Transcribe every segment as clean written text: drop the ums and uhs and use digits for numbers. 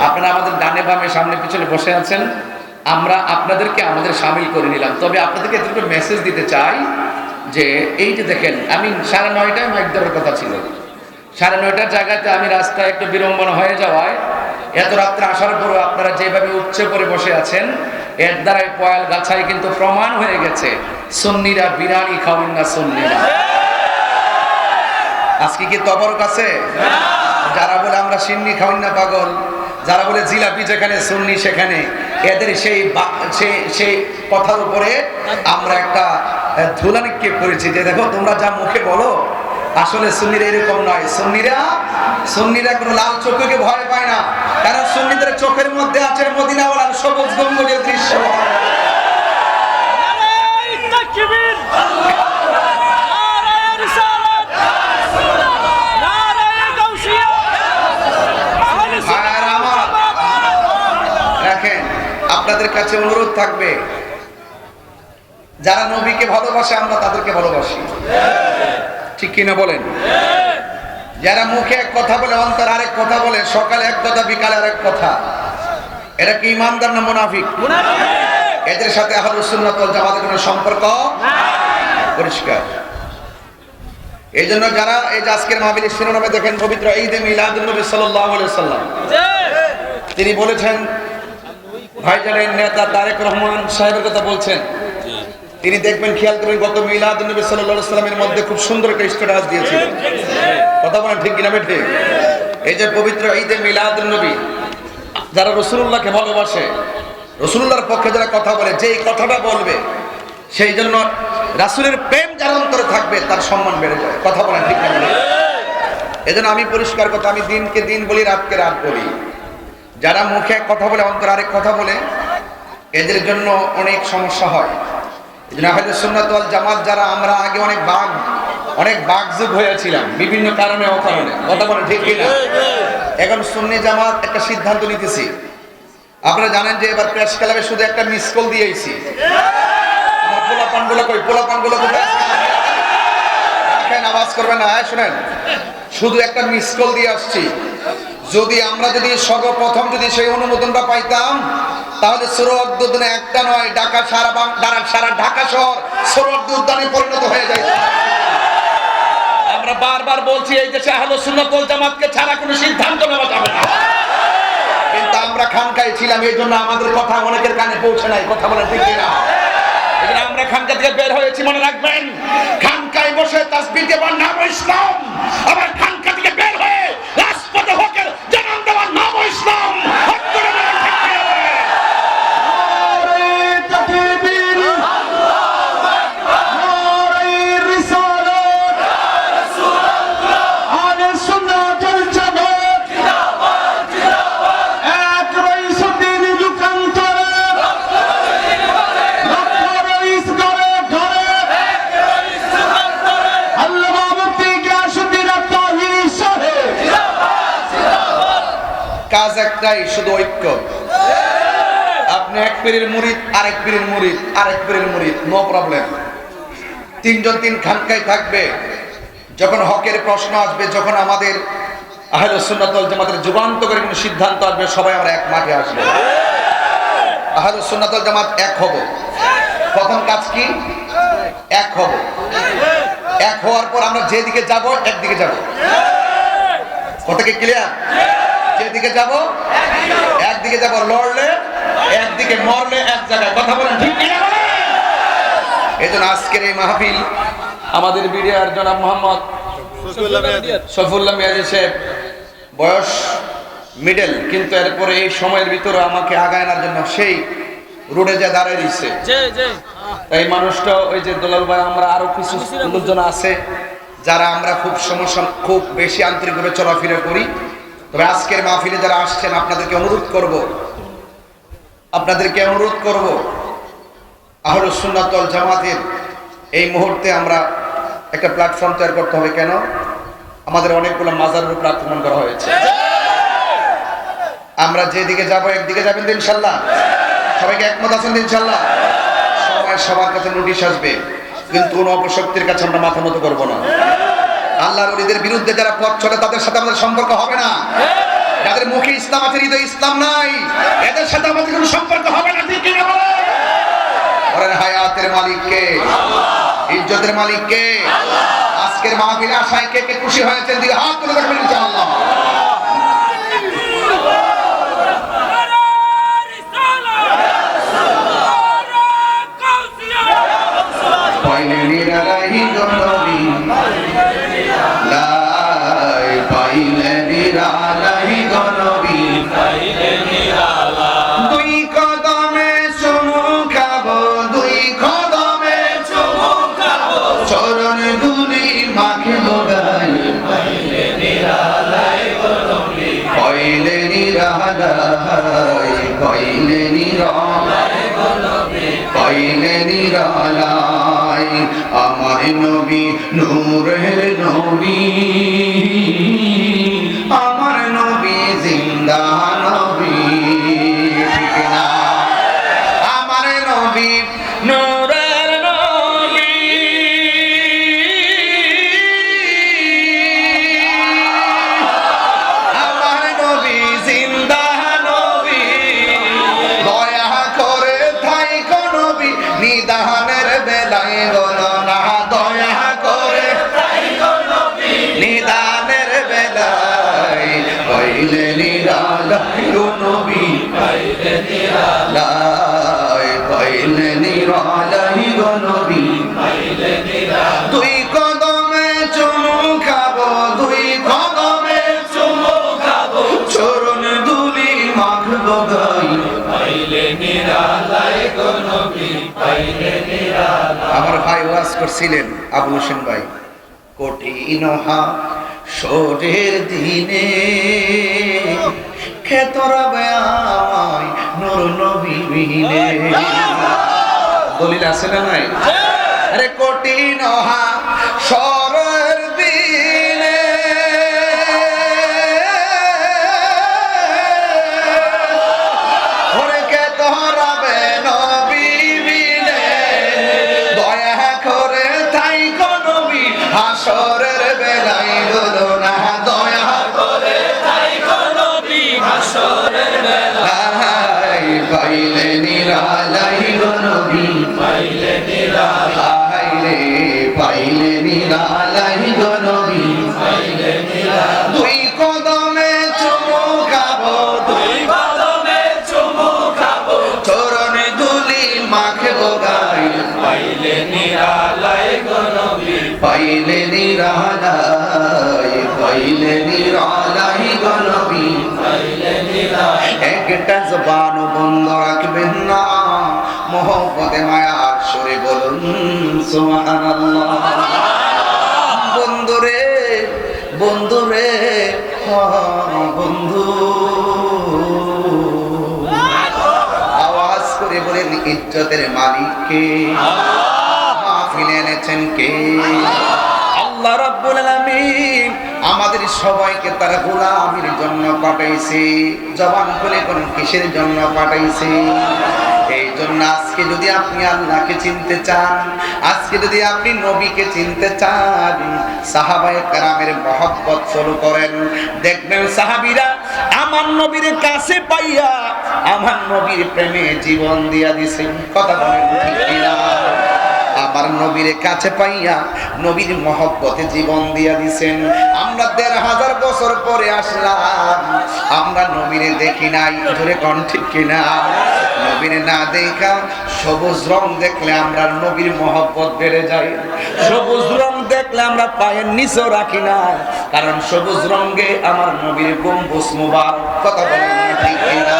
আপনারা আমাদের ডানে বামে সামনে পিছনে বসে আছেন, আমরা আপনাদেরকে আমাদের সামিল করে নিলাম। তবে আপনাদেরকে এতটুকু মেসেজ দিতে চাই যে এই যে দেখেন, আমি 9:30টায় মাইক দেওয়ার কথা ছিল, 9:30টার জায়গাতে আমি রাস্তায় একটু বিড়ম্বনা হয়ে যাওয়ায় এত রাত্রে আসার পরও আপনারা যেভাবে উচ্চ করে বসে আছেন, এর দ্বারাই পয়াল গাছায় কিন্তু প্রমাণ হয়ে গেছে সুন্নিরা বিরিয়ানি খাবেন না। সুন্নিরা আজকে কি তবরক আছে? যারা বলে আমরা সিন্নি খাবেন না পাগল, যারা বলে জিলাপি যেখানে সুন্নি সেখানে, এদের সেই কথার উপরে আমরা একটা ধুলা নিক্ষেপ করেছি যে দেখো তোমরা যা মুখে বলো আসলে সুন্নিরা এরকম নয়। সুন্নিরা কোনো লাল চোখকে ভয় পায় না, কারণ সুন্নিদের চোখের মধ্যে আছে মদিনাওয়ালার সবুজ গম্বুজের দৃশ্য। দেখেন, আপনাদের কাছে অনুরোধ থাকবে, যারা নবীকে ভালোবাসে আমরা তাদেরকে ভালোবাসি, ঠিক কিনা বলেন? যারা মুখে এক কথা বলে অন্তর আরেক কথা বলে, সকালে এক কথা বিকালে আরেক কথা, এরা কি ইমানদার না মুনাফিক? এদের সাথে আহলুস সুন্নাত ওয়াল জামাতের কোনো সম্পর্ক পরিষ্কার। এই জন্য যারা এই যে আজকের মাহফিলের শিরোনামে দেখেন পবিত্র ঈদে মিলাদুন নবী সাল্লাল্লাহু আলাইহি ওয়াসাল্লাম, তিনি বলেছেন, ভাইজানের নেতা তারেক রহমান সাহেবের কথা বলছেন, তিনি দেখবেন খেয়াল করবেন গত মিলাদুন নবী সাল্লাল্লাহু আলাইহি ওয়াসাল্লামের মধ্যে খুব সুন্দর একটা স্ট্যাটাস দিয়েছিলেন। কথা বলেন ঠিক কিনা বেঠিক? এই যে পবিত্র ঈদে মিলাদুন নবী, যারা রাসূলুল্লাহকে ভালোবাসে, রাসূলুল্লাহর পক্ষে যারা কথা বলে, যেই কথাটা বলবে সেই জন্য রাসূলের প্রেম যার অন্তরে থাকবে তার সম্মান বেড়ে যায়। কথা বলেন ঠিক কিনা? এজন্য আমি পরিষ্কার কথা, আমি দিনকে দিন বলি, রাতকে রাত বলি। যারা মুখে এক কথা বলে অন্তরে আরেক কথা বলে, এদের জন্য অনেক সমস্যা হয়। আহলুস সুন্নাত ওয়াল জামাত যারা, আমরা আগে অনেক বাগযুগ হয়েছিলাম বিভিন্ন কারণে অকারণে। কথা বলেন ঠিক কিনা? এখন সুন্নি জামাত একটা সিদ্ধান্ত নিতেছি। আপনারা জানেন যে এবার প্রেস ক্লাবে শুধু একটা মিস কল দিয়েছি। আমার পোলাপানগুলো কোথায়? আওয়াজ করবেন না, শুনেন, শুধু একটা মিস কল দিয়ে আসছি। যদি সর্বপ্রথম সেই অনুমোদনটা পাইতাম, তাহলে সোহরাওয়ার্দী উদ্যানে একটা নয়, সারা ঢাকা শহর সোহরাওয়ার্দী উদ্যানে পরিণত হয়ে যায়। আমরা বারবার বলছি এই দেশে আহলুস সুন্নাত ওয়াল জামাতকে ছাড়া কোনো সিদ্ধান্ত নেওয়া যাবে না, কিন্তু আমরা খানকায় ছিলাম, এই জন্য আমাদের কথা অনেকের কানে পৌঁছে নাই। কথা বলেন ঠিক কিনা? এজন্য আমরা খানকা থেকে বের হয়েছি। মনে রাখবেন, খানকায় বসে তাসবিহ দেওয়ার নাম ইসলাম, আবার খানকা থেকে বের হয়ে রাজপথে হকের জানান দেওয়ার নাম ইসলাম। কাজ একটাই, শুধু ঐক্য। আপনি এক পীরের মুরিদ, আরেক পীরের মুরিদ, আরেক পীরের মুরিদ, নো প্রবলেম। তিনজন তিন খানকায় থাকবে। যখন হকের প্রশ্ন আসবে, যখন আমাদের আহলুস সুন্নাত ওয়াল জামাতের যুগান্তকারী কোনো সিদ্ধান্ত আসবে, সবাই আমরা এক মাঠে আসবো। আহলুস সুন্নাত ওয়াল জামাত এক হব। প্রথম কাজ কি? এক হব। এক হওয়ার পর আমরা যেদিকে যাব একদিকে যাব। কথা কি ক্লিয়ার? যেদিকে যাব একদিকে যাব, লড়লে একদিকে, মরলে এক জায়গায়। কথা বলেন ঠিক কিনা? এজন্য আজকের এই মাহফিল আমাদের বিডিআর জনাব মোহাম্মদ শফিউল্লাহ মিয়াজি সাহেব, বয়স মিডল, কিন্তু এরপরে এই সময়ের ভিতরে আমাকে আগায় আনার জন্য সেই রোডে যা দাঁড়ায় দিচ্ছে। এই মানুষটা, ওই যে দুলাল ভাই, আমরা আরো কিছু লোকজন আছে যারা আমরা খুব বেশি আন্তরিকভাবে চলাফেরা করি। তবে আজকের মাহফিলে যারা আসছেন, আপনাদেরকে অনুরোধ করব, আহলুস সুন্নাত ওয়াল জামাতের এই মুহূর্তে আমরা একটা প্ল্যাটফর্ম তৈরি করতে হবে। কেন? আমাদের অনেকগুলো মাজারের উপর আক্রমণ করা হয়েছে। আমরা যেদিকে যাব একদিকে যাবেন তো ইনশাআল্লাহ? সবাইকে একমত আছেন তো ইনশাআল্লাহ? সবার কাছে নোটিশ আসবে, কিন্তু কোন অপশক্তির কাছে আমরা মাথা নত করবো না। আল্লাহর ওলিদের বিরুদ্ধে যারা পথ চলে, তাদের সাথে আমাদের সম্পর্ক হবে না। যাদের মুখে ইসলাম আছে হৃদয়ে ইসলাম নাই, এদের সাথে আমাদের কোনো সম্পর্ক হবে না। ঠিক কিনা বলেন? বলেন হায়াতের মালিক কে? ইজ্জতের মালিক কে? আজকের মাহফিলে আশায় কে কে খুশি হয়েছেন দিকে হাত তুলে দেখবেন ইনশাআল্লাহ। পাইলে নিরালাই গনবী, লাই পাইলে নিরালাই গনবী, দুই কদমে চুমু খাবো, দুই কদমে চুমু খাবো, চরণ ধুলি মাখিবো গায়ে, পাইলে নিরালাই গনবী, পাইলে নিরালাই, পাইলে নিরালাই গনবী, পাইলে নিরালাই আমার নবী, নূরের নবী, আমার নবী জিন্দা নবী। ঠিক না? আমার নবী নূরের নবী, আমার নবী জিন্দা নবী, দয়া করে থাইকো নবী, নিদানের বেলায় বলো না, দয়া করে থাইকো নবী, নিদানের বেলায়, পাইলে নিরালাই গো নবী, পাইলে নিরালাই, পাইলে নিরালাই গো নবী, পাইলে নিরালাই, দুই কদমে চুমু খাবো, দুই কদমে চুমু খাবো, চরণ ধুলি মাখবো গায়ে, পাইলে নিরালাই গো নবী, পাইলে নিরালাই। আমার ভাই ওয়াজ করছিলেন আবু হোসেন ভাই, কঠিন হাসরের দিনে খেতরাবে আমায় নূর নবী বিনে। দলিল আছে না নাই? আরে কঠিন হাসরের দিনে ওরে খেতরাবে নবী বিনে, দয়া করে থাইকো নবী, হাসরের বেলায় বলো না, দয়া করে থাইকো নবী, হাসরের বেলায়, পাইলে নিরালাই গো নবী, পাইলে নিরালাই রে, পাইলে নিরালাই গো নবী, পাইলে নিরালাই, দুই কদমে চুমু খাবো, দুই কদমে চুমু খাবো, চরণ ধুলি মাখবো গায়ে, পাইলে নিরালাই গো নবী, পাইলে নিরালাই, পাইলে নিরালাই গো নবী, পাইলে নিরালাই। একটা জবান বন্ধ রাখবেন না, মোহব্বতে মায়ার সুরে বলুন সুবহানাল্লাহ। বন্ধুরে বন্ধুরে বন্ধু, আওয়াজ করে বলেন ইজ্জতের মালিক কে? মাহফিলে এনেছেন কে? আল্লাহ রাব্বুল আলামিন আমাদের সবাইকে তার গোলামির জন্য পাঠাইছে। জবান খুলে কোন কিসের জন্য পাঠাইছে? এই জন্য আজকে যদি আপনি আল্লাহকে চিনতে চান, আজকে যদি আপনি নবীকে চিনতে চান, সাহাবায়ে কেরামের মহব্বত শুরু করেন। দেখবেন সাহাবীরা আমার নবীর কাছে পাইয়া আমার নবীর প্রেমে জীবন দিয়া দিছেন। কথা বলেন ঠিক কিনা? আমার নবীর কাছে পাইয়া নবীর মহব্বতে জীবন দিয়া দিছেন। আমরা ১৫০০ বছর পরে আসলাম, আমরা নবীরে দেখি নাই, ধরে কোন ঠিক কিনা? নবীরে না দেখা সবুজ রং দেখলে আমরা নবীর মহব্বত বেড়ে যায়। সবুজ রং দেখলে আমরা পায়ের নিচেও রাখি না, কারণ সবুজ রঙে আমার নবীর গম্বুজ মুবারক। কথা বলেন ঠিক কিনা?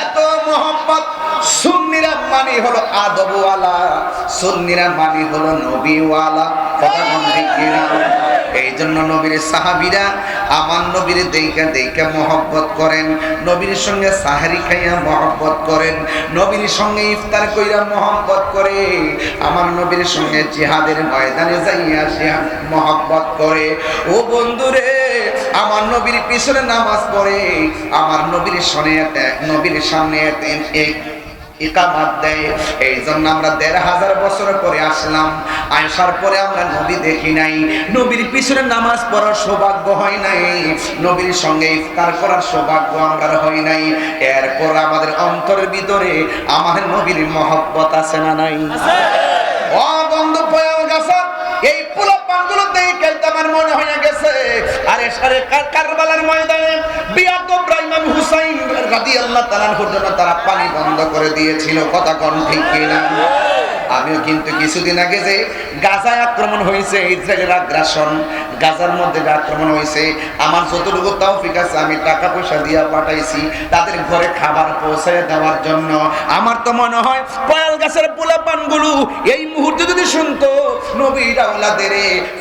এত মহব্বত। সুন্নিরা মানে হলো আদবওয়ালা, সুন্নিরা মানে হলো নবীওয়ালা। কথা বলেন ঠিক কিনা? এই জন্য নবীর সাহাবীরা আমার নবীর দেখা দেখা মহব্বত করেন, নবীর সঙ্গে সাহারি খাইয়া মহব্বত করেন, নবীর সঙ্গে ইফতার কইরা মহব্বত করে, আমার নবীর সঙ্গে জিহাদের ময়দানে যাইয়া সে মহব্বত করে। ও বন্ধুরে, আমার নবীর পিছনে নামাজ পড়ে, আমার নবীর সামনে ইকামত দেয়। এই জন্য আমরা ১৫০০ বছর পরে আসলাম, আসার পরে আমরা নবী দেখি নাই, নবীর পিছনে নামাজ পড়ার সৌভাগ্য হয় নাই, নবীর সঙ্গে ইফতার করার সৌভাগ্য আমরা হয় নাই। এরপর আমাদের অন্তরের ভিতরে আমার নবীর মহব্বত আছে না নাই? ও বন্ধু পয়াল গাছা, এই পোলাপানগুলো দেখে আমার মনে হয়ে গেছে আরে সারে কারবালার ময়দানে বিয়াদব ইমাম হুসাইন রাদিয়াল্লাহু তাআলা আনহুর জন্য তারা পানি বন্ধ করে দিয়েছিল। কথা কোন ঠিক কিনা? আমিও কিন্তু কিছুদিন আগে যে গাজায় আক্রমণ হয়েছে, ইসরায়েলের আগ্রাসন, গাজার মধ্যে যে আক্রমণ হয়েছে, আমার যতটুকু তৌফিক আছে আমি টাকা পয়সা দিয়ে পাঠাইছি তাদের ঘরে খাবার পৌঁছে দেওয়ার জন্য। আমার তো মনে হয় পয়াল গাছের পোলাপানগুলো এই মুহূর্তে যদি শুনতো নবীর আওলাদের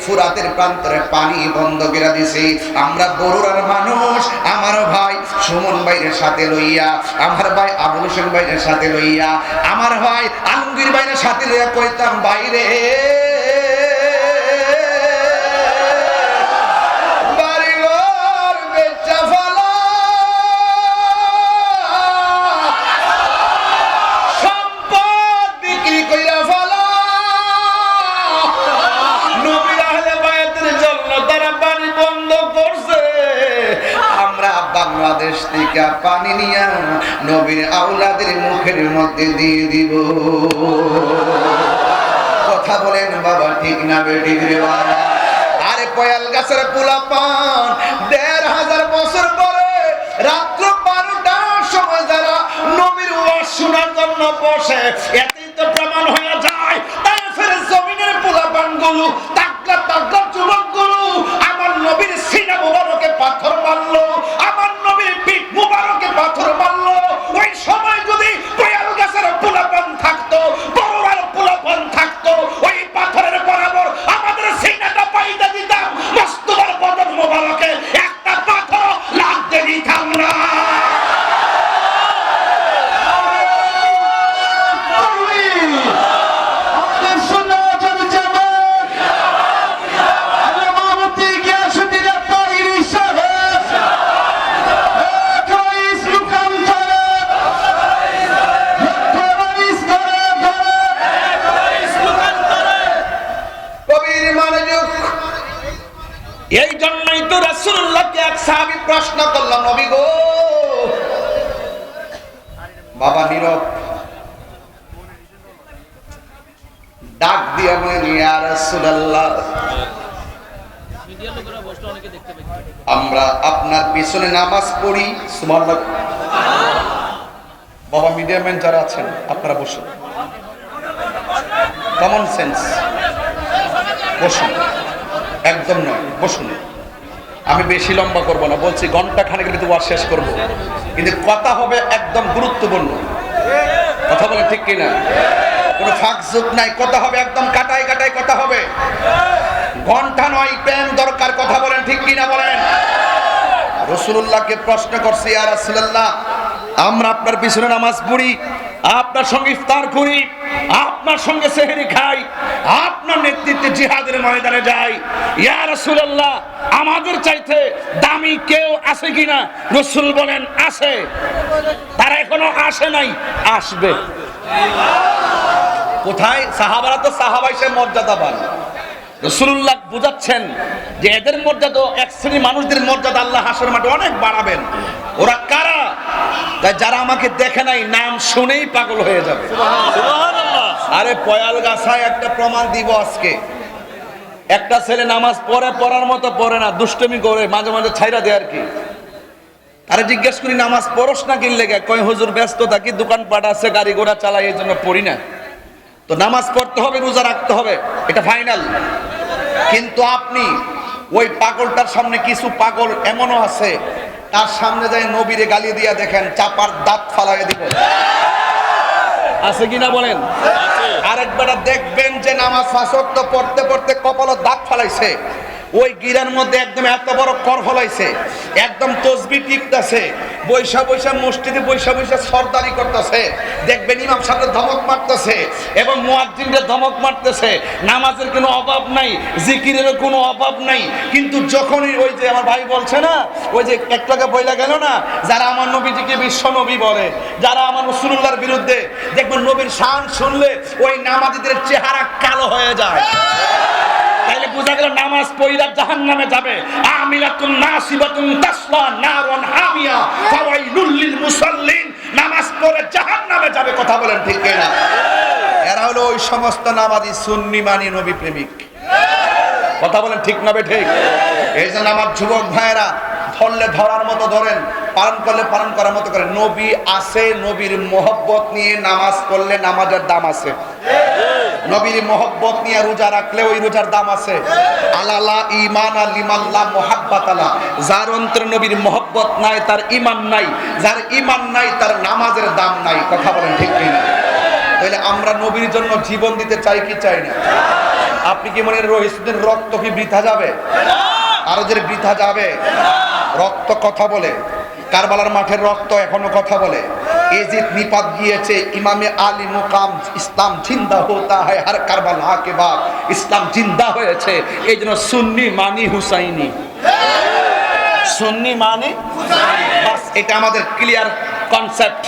ফুরাতের প্রান্তরে পানি বন্ধ করে দিছে, আমরা বড়ুরার মানুষ, আমার ভাই সুমন ভাইয়ের সাথে লইয়া, আমার ভাই আবুল হোসেন ভাইয়ের সাথে লইয়া, আমার ভাই আলমগীর ভাইয়ের সাথে লইয়া কইতাম বাইরে বাড়িঘর বেচা ফেলা, সম্পদ বিক্রি কইরা ফেলা, নবীর আহলে বায়াতের জন্য তারা পানি বন্ধ করছে। আমরা বাংলাদেশ থেকে পানি নিয়ে নবীর আওলাদের মুখের মধ্যে দিয়ে দিব। কথা বলেন বাবা, ঠিক না বেঠিক রে বাবা? আরে পয়াল গাছের পোলাপান ১৫০০ বছর পরে রাত্র ১২টার সময় যারা নবীর ওয়াজ শোনার জন্য বসে, এতেই তো প্রমাণ হয়ে যায় তায়েফের জমিনের পোলাপানগুলো, তাগলা তাগলা যুবকগুলো আমার নবীর সিনা মুবারকে পাথর মারলো, আমার নবীর পিঠ মুবারকে পাথর মারলো। ওই সময় যদি পয়াল গাছের পোলাপান থাকতো, বড়রার পোলাপান থাকতো, ওই পাথরের বরাবর আমাদের সিনাটা পাইতে দিতাম, মস্তবার বদন মুবারকে একটা পাথর লাগতে দিতাম না। এই জন্যই তো রাসূলুল্লাহকে এক সাহাবী প্রশ্ন করল, নবী গো, বাবা নীরব, ডাক দিয়া বলেন ইয়া রাসূলুল্লাহ, আমরা আপনার পিছনে নামাজ পড়ি। সুবহানাল্লাহ। বাবা মিডিয়া ম্যান যারা আছেন আপনারা বসুন, কমন সেন্স, বসুন, একদম নয়, বসুন। আমি বেশি লম্বা করব না, বলছি ঘন্টা খানেকের ভিতরে ওয়াজ শেষ করব, কিন্তু কথা হবে একদম গুরুত্বপূর্ণ। কথা বলে ঠিক কিনা? কোনো ফাঁক যোগ নাই, কথা হবে একদম কাটায় কাটায় কথা হবে, ঘন্টা নয়, প্রেম দরকার। কথা বলেন ঠিক কিনা বলেন? রাসূলুল্লাহকে প্রশ্ন করছে, ইয়া রাসূলুল্লাহ, আমরা আপনার পিছনে নামাজ পড়ি, আপনার সঙ্গে ইফতার করি, আপনার সঙ্গে সেহরি খাই, আপনার নেতৃত্বে জিহাদের ময়দানে যাই, ইয়া রাসূলুল্লাহ, আমাদের চাইতে দামি কেউ আছে কিনা? রাসূল বলেন আছে। তারা এখনো আসে নাই, আসবে। কোথায়? সাহাবারা তো সাহাবা হিসেবে মর্যাদাবান। রাসূলুল্লাহ বুঝাচ্ছেন যে এদের মর্যাদা, এক শ্রেণীর মানুষদের মর্যাদা আল্লাহ হাসরের মাঠে অনেক বাড়াবেন। ওরা কারা? যারা আমাকে দেখে নাই, নাম শুনেই পাগল হয়ে যাবে। আরে পয়াল গাছায় একটা প্রমাণ দিব আজকে। একটা ছেলে নামাজ পড়ে, পড়ার মতো পড়ে না, দুষ্টমি করে, মাঝে মাঝে ছাইরা দেয় আর কি। আরে জিজ্ঞেস করি নামাজ পড়স না কিনলে, কয় হুজুর ব্যস্ত থাকি, দোকানপাট আছে, গাড়ি ঘোড়া চালাই, এই জন্য পড়ি না। তো নামাজ পড়তে হবে, রোজা রাখতে হবে, এটা ফাইনাল। কিন্তু আপনি ওই পাগলটার সামনে, কিছু পাগল এমনও আছে তার সামনে যায় নবীরে গালি দিয়া দেখেন, চাপার দাঁত ফালাইয়া দিব। আছে কিনা বলেন? আরেকবার দেখবেন যে নামাজ ৫ ওয়াক্ত পড়তে পড়তে কপালে দাঁত ফালাইছে, ওই গিরার মধ্যে একদম এত বড় কর ফলাইছে, একদম তসবিহ টিপতেছে, বৈশা বৈশা মসজিদে বৈশা বৈশা সরদারি করতেছে, দেখবেন ইমাম সাহেব ধমক মারতেছে এবং মুয়াজ্জিনদের ধমক মারতেছে। নামাজের কোনো অভাব নাই, জিকিরেরও কোনো অভাব নাই। কিন্তু যখনই ওই যে আমার ভাই বলছে না, ওই যে একটু আগে বইলা গেল না, যারা আমার নবীজিকে বিশ্ব নবী বলে, যারা আমার রাসূলুল্লাহর বিরুদ্ধে, দেখবেন নবীর শান শুনলে ওই নামাজীদের চেহারা কালো হয়ে যায়। তাইলে বোঝা গেল নামাজ পড়িরা জাহান্নামে যাবে। আমিলাতুন নাসিবাতুন তাসলা নারুন হামিয়া ফাওয়াইলুল লিল মুসাল্লিন, নামাজ পড়ে জাহান্নামে যাবে। কথা বলেন ঠিক কিনা? এরা হলো ওই সমস্ত নামাজি সুন্নি মানি নবী প্রেমিক। কথা বলেন ঠিক না বে ঠিক? এই জন্য আমার যুবক ভাইয়েরা, ধরলে ধরার মতো ধরেন, পালন করলে পালন করার মতো করেন। নবী আছে, নবীর মহব্বত নিয়ে নামাজ পড়লে নামাজের দাম আছে। নবীর মহব্বত নিয়ে রোজা রাখলে ওই রোজার দাম আছে। আলালা ঈমান লিমাল্লাহ মুহাব্বাত আলা, যার অন্তরে নবীর মহব্বত নাই তার ঈমান নাই, যার ঈমান নাই তার নামাজের দাম নাই। কথা বলেন ঠিক কিনা? তাহলে আমরা নবীর জন্য জীবন দিতে চাই কি চাই না? আপনি কি মনে করেন রহিসুদ্দিন রক্ত কি বৃথা যাবে? আরো যে বৃথা যাবে? রক্ত কথা বলে। কারবালার মাঠের রক্ত এখনো কথা বলে। এজিদ নিপাত গিয়েছে, ইমামে আলী মুকাম, ইসলাম জিন্দা হোতা হয় হর কারবালা কে বাদ, ইসলাম জিন্দা হয়েছে। এই জন্য সুন্নি মানি হুসাইনি, সুন্নি মানে বাস, এটা আমাদের ক্লিয়ার কনসেপ্ট।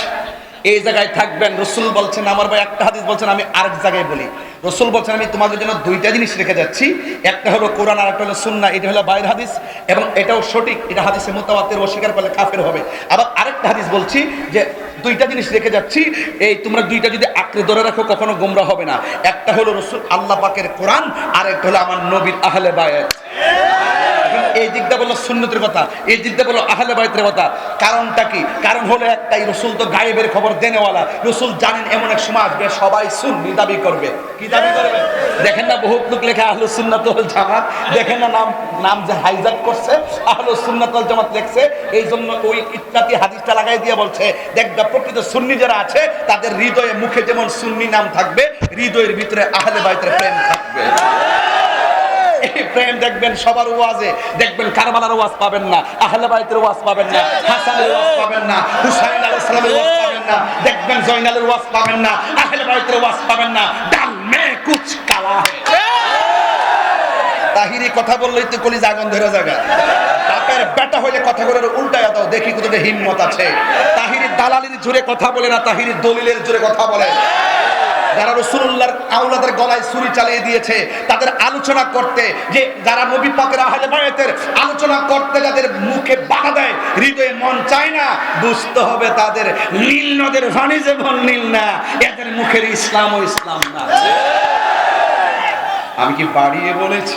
এই জায়গায় থাকবেন। রসুল বলছেন, আমার ভাই একটা হাদিস বলছেন, আমি আরেক জায়গায় বলি। রসুল বলছেন, আমি তোমাদের জন্য দুইটা জিনিস রেখে যাচ্ছি, একটা হলো কোরআন আর একটা হলো সুন্নাহ। এটা হলো বাইরের হাদিস এবং এটাও সঠিক, এটা হাদিসে মুতাওয়াতির, অস্বীকার করলে কাফের হবে। আবার আরেকটা হাদিস বলছি যে দুইটা জিনিস রেখে যাচ্ছি, এই তোমরা দুইটা যদি আঁকড়ে ধরে রাখো কখনো গোমরা হবে না। একটা হলো রসুল আল্লাহ পাকের কোরআন, আর একটা হলো আমার নবীর আহলে বায়াত। এই দিকটা বললো সুন্নতের কথা, এই দিকটা বললো আহলে বাইতের কথা। কারণটা কি? কারণ হলো একটাই, রসুল তো গায়েবের খবর দেনেওয়ালা। রসুল জানেন এমন এক সময় আসবে সবাই সুন্নি দাবি করবে। কি দাবি করবে? দেখেন না বহুত লোক লেখা আহলুস সুন্নাত ওয়াল জামাত, দেখেন না নাম যে হাইজাক করছে আহলুস সুন্নাত ওয়াল জামাত লেখছে। এই জন্য ওই ইত্যাদি হাদিসটা লাগাই দিয়ে বলছে, দেখবা প্রকৃত সুন্নি যারা আছে তাদের হৃদয়ে মুখে যেমন সুন্নি নাম থাকবে, হৃদয়ের ভিতরে আহলে বাইতের প্রেম থাকবে। এই প্রেম দেখবেন সবার ওয়াজে, দেখবেন কারবালার ওয়াজ পাবেন না, আহলে বাইতের ওয়াজ পাবেন না, হাসানের ওয়াজ পাবেন না, হুসাইন আলাইহিস সালামের ওয়াজ পাবেন না, দেখবেন জয়নালের ওয়াজ পাবেন না, আহলে বাইতের ওয়াজ পাবেন না। ডাল মে কুছ কালা তাহিরি কথা বললেই তো কলিজা আগুন ধরে জায়গা। বাপের বেটা হইলে কথা বলে উল্টায়া দাও, দেখি কতটা হিম্মত আছে। তাহিরি দালালির জোরে কথা বলে না, তাহিরি দলিলের জোরে কথা বলে। যারা রাসূলুল্লাহর আওলাদের গলায় ছুরি চালিয়ে দিয়েছে, তাদের আলোচনা করতে, যে যারা নবী পাকের আহলে বায়াতের আলোচনা করতে যাদের মুখে বাধা দেয়, হৃদয়ে মন চায় না, বুঝতে হবে তাদের নীল নদের পানি যেমন নীল না, এদের মুখের ইসলাম ও ইসলাম না। আমি কি বাড়িয়ে বলেছি?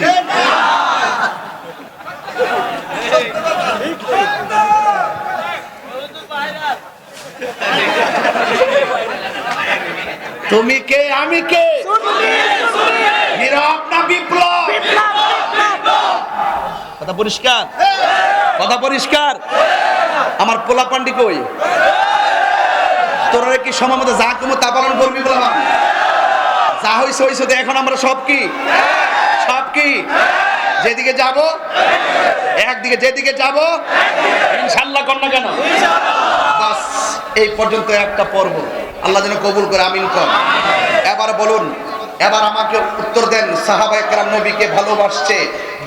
তুমি কে আমি কে? নীরব না বিপ্লব? কথা পরিষ্কার, কথা পরিষ্কার। আমার পোলা পান্ডি কই? তোরা কি সময় মতো যা কমো তা পালন করবি? বললাম যা হইছে হইছে, এখন আমরা সব কি সব কি যেদিকে যাব একদিকে, যেদিকে যাব ইনশাআল্লাহ। কর না কেন? বাস এই পর্যন্ত একটা পর্ব, আল্লাহ যেন কবুল করে, আমিন কর। এবার বলুন, এবার আমাকে উত্তর দেন, সাহাবায়ে কেরাম নবীকে ভালোবাসছে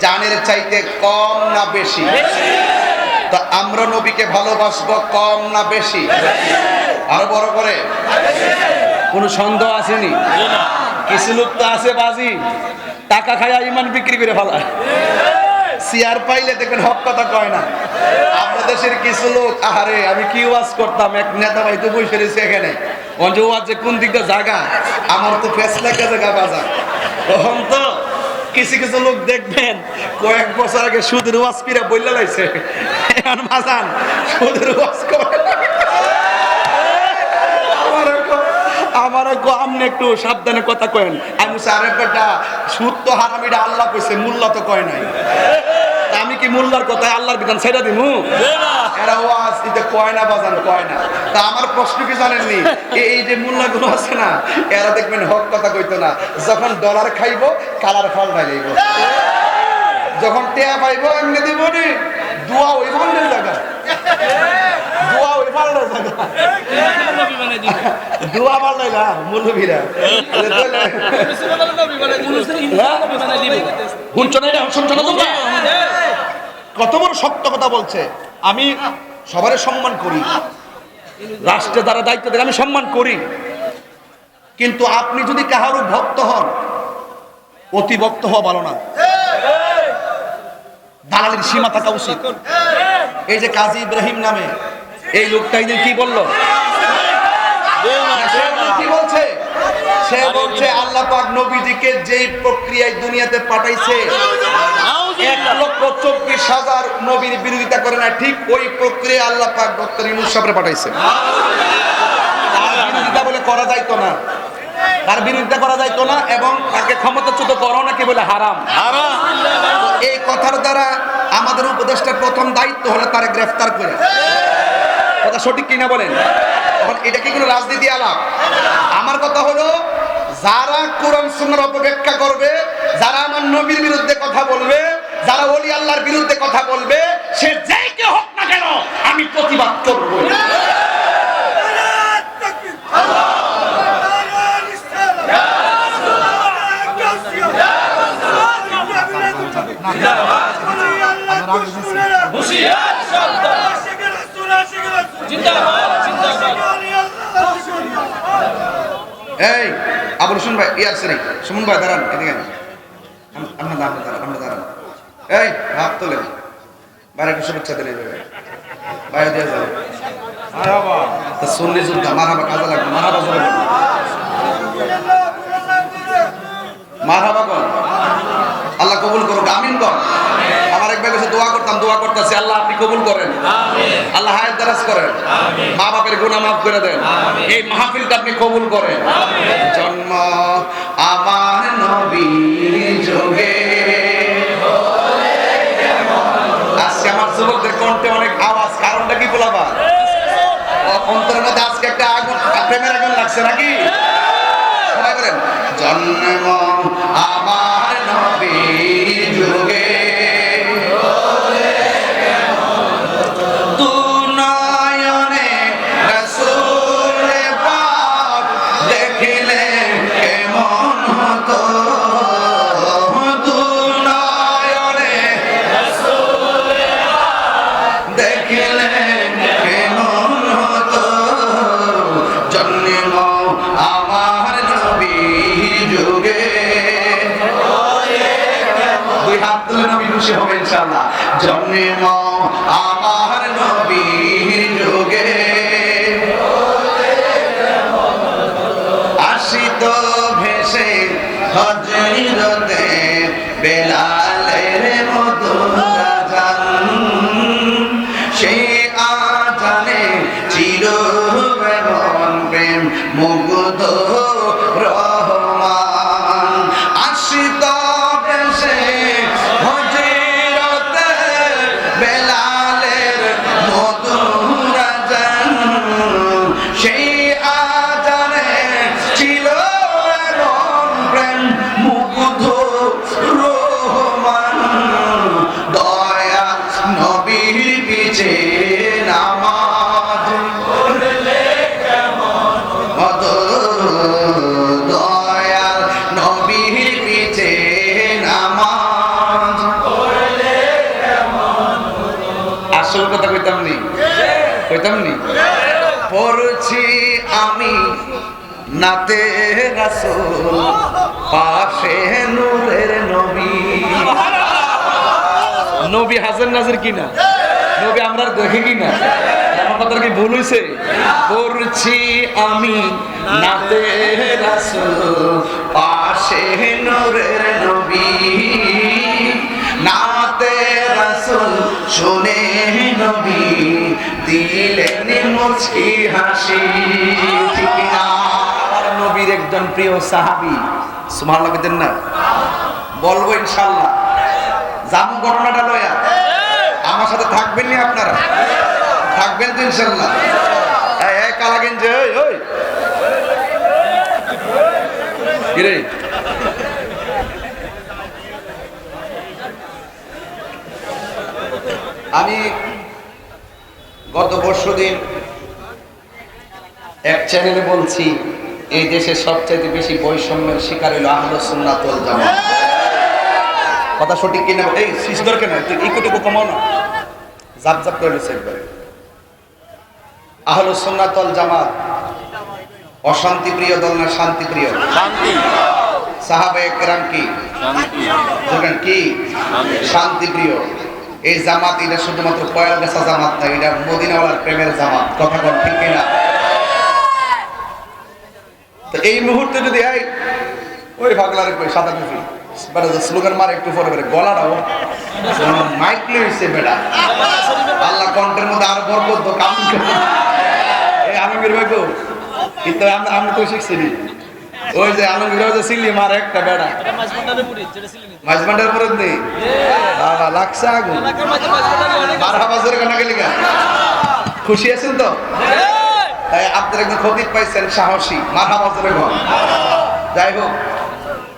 জানের চাইতে কম না বেশি? তা আমরা নবীকে ভালোবাসবো কম না বেশি? আরো বড় করে। কোন সন্দেহ আসেনি? কিছু লোক তো আছে বাজি, টাকা খায়া ইমান বিক্রি করে ফেলায়। চেয়ার পাইলে দেখবেন হক কথা কয় না। আমাদের দেশের কিছু লোক, আহারে আমি কি ওয়াজ করতাম, এক নেতা ভাই তো বসে রয়েছে এখানে, যে ওয়াজ যে কোন দিকটা জায়গা, আমার তো ফেসলা কে জায়গা বাজার। তখন তো কিছু কিছু লোক দেখবেন কয়েক বছর আগে সুদের ওয়াজ পিরা বইলা লাইছে, এখন বাজান সুদের ওয়াজ করে। আমারও আমনে একটু সাবধানে কথা কয়েন। আমি আরে বেটা, সুদ তো হারামিটা আল্লাহ কইছে, মোল্লা তো কয় নাই। আমি কি মোল্লার কথায় আল্লাহর বিধান ছেড়ে দিমু? এরা ওয়াজ দিতে কয় না বাজান, কয় না। তা আমার প্রশ্ন কি জানেননি, এই যে মোল্লাগুলো আছে না, এরা দেখবেন হক কথা কইতো না, যখন ডলার খাইবো কালার ফল ঢাইব। যখন টেয়া পাইব এমনি দিব নি দোয়া ওই ভান্ডের জায়গা দোয়া ওই ভান্ডের জায়গা দোয়া ভান্ডাই না মুলুবিরা কত বড় শক্ত কথা বলছে। আমি সবার সম্মান করি, রাষ্ট্রে যারা দায়িত্ব দেয় আমি সম্মান করি, কিন্তু আপনি যদি কাহারও ভক্ত হন, অতি ভক্ত হওয়া ভালো না, দালালির সীমা থাকা উচিত। এই যে কাজী ইব্রাহিম নামে এই লোকটা কি বললো, কি বলছে? সে বলছে আল্লাহ পাক নবীজিকে যেই প্রক্রিয়ায় দুনিয়াতে পাঠাইছে 1,24,000 নবীর বিরোধিতা করে না, ঠিক ওই প্রক্রিয়া আল্লাহ পাক ডক্টর ইউনূস সাহেবরে পাঠাইছে। তার বিরোধিতা বলে করা যাইতো না, তার বিরোধিতা করা যাইতো না, এবং তাকে ক্ষমতাচ্যুত করো নাকি বলে হারাম। এই কথার দ্বারা আমাদের উপদেষ্টার প্রথম দায়িত্ব হলো তারে গ্রেফতার করে। কথা সঠিক কিনা বলেন? এখন এটা কি কোনো রাজনীতি আলাপ? আমার কথা হলো, যারা কোরআন সুন্নাহর অপব্যাখ্যা করবে, যারা আমার নবীর বিরুদ্ধে কথা বলবে, যারা ওলি আল্লাহর বিরুদ্ধে কথা বলবে, সে যেই কে হোক না কেন আমি প্রতিবাদ করব। এই আবুল হোসেন ভাই, সুমন ভাই দাঁড়ান, এদিকে আমরা দাঁড়ান। এই হাত তোলেন, বাইরে একটু শুভেচ্ছা দিলে বাইরে দিয়ে যাবে। সুন্নি যুদ্ধ মারহাবা কাজে লাগবে, মারহাবা জোরে বলুন, মারহাবা বল। আল্লাহ কবুল করুক, আমিন বল। আমার এক ভাই কাছে দোয়া করতেছি, আল্লাহ আপনি কবুল করেন, আল্লাহ হায়াত দারাজ করেন, মা বাপের গুনাহ মাফ করে দেন, এই মাহফিলটা আপনি কবুল করেন। জন্ম আমার নবীর যুগে, আজকে আমার যুবকদের কণ্ঠে অনেক আওয়াজ, কারণটা কি বলাবা? অন্তরের মধ্যে আজকে একটা আগুন, প্রেমের আগুন লাগছে নাকি? সবাই বলেন জন্ম আমার নবীর যুগে, হবে ইনশাআল্লাহ। জন্ম আমার নবীর যুগে, আসিত ভেসে হযরতে বেলালের মধুর আযান, সেই আযানে চির এমন প্রেম মুগ্ধ রহমান। আসিত ভেসে পড়ছি আমি নাতে রাসূল, পাশে নূরের নবী। নবী হাজির নাজির কিনা, নবী আমরা দেখি কিনা, আমার কথা কি ভুল হইছে? পড়ছি আমি নাতে রাসূল, পাশে নূরের নবী, নাতে রাসূল শুনে নবী দিলেন মুচকি হাসি। ঠিক না? আমার নবীর একজন প্রিয় সাহাবী, সুবহানাল্লাহ বলেন না? বলবো ইনশাআল্লাহ। জামু ঘটনাটা লয়া আমার সাথে থাকবেন নি? আপনারা থাকবেন তো ইনশাআল্লাহ? এই কালাগেন যে ওই কি রে, আমি গত পরশুদিন এক চ্যানেলে বলছি এই দেশে সবচেয়ে বেশি বৈষম্যের শিকার হইল আহলুস সুন্নাত ওয়াল জামাত। কথা সঠিক কিনা? এই সিস্টার কেন তুই একটু কমাও না, জাপ জাপ করে দিচ্ছে একবারে। আহলুস সুন্নাত ওয়াল জামাত অশান্তি প্রিয় দল না শান্তি প্রিয়? শান্তি। সাহাবায়ে কেরাম কি কি? শান্তি প্রিয়। এই জামাত এটা শুধুমাত্র পয়াল গাছা জামাত না, এটা মদিনাওয়ালার প্রেমের জামাত। কথা বল ঠিক কিনা? তো এই মুহূর্তে যদি ওই ভাগলারে কই সাদা টুপি বেটা যে স্লোগান মারে একটু পরে পরে গলাটাও মাইক লইছে বেটা, আল্লাহ কণ্ঠের মধ্যে আর বরকত দাও কাম করে। এই আলমগীর ভাই কো কিন্তু আমি তো শিখছি নি ওই যে আলমগীর যে সিলি মারে একটা বেটা মাঝবান্ডার পরে নেই বাবা লাগছে আগুন। মারহাবা জোরে কেন গেলি গা? খুশি আছেন তো? তাই আপনার একজন খতিব পাইছেন সাহসী, মারহাবা জোরে বল। যাই হোক,